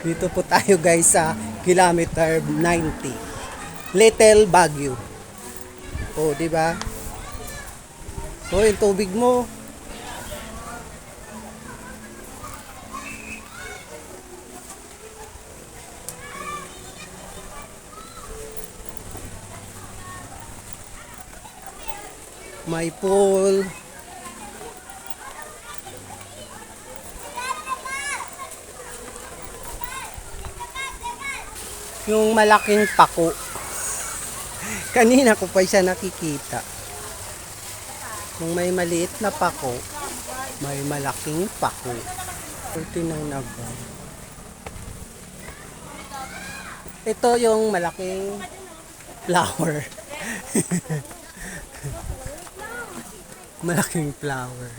Dito po tayo guys sa kilometer 90. Little Baguio. Oh, di ba? Oh, yung tubig mo. May pool. Yung malaking pako. Kanina ko pa siya nakikita. Kung may maliit na pako, may malaking pako. 49 agad. Ito yung malaking flower. Malaking flower.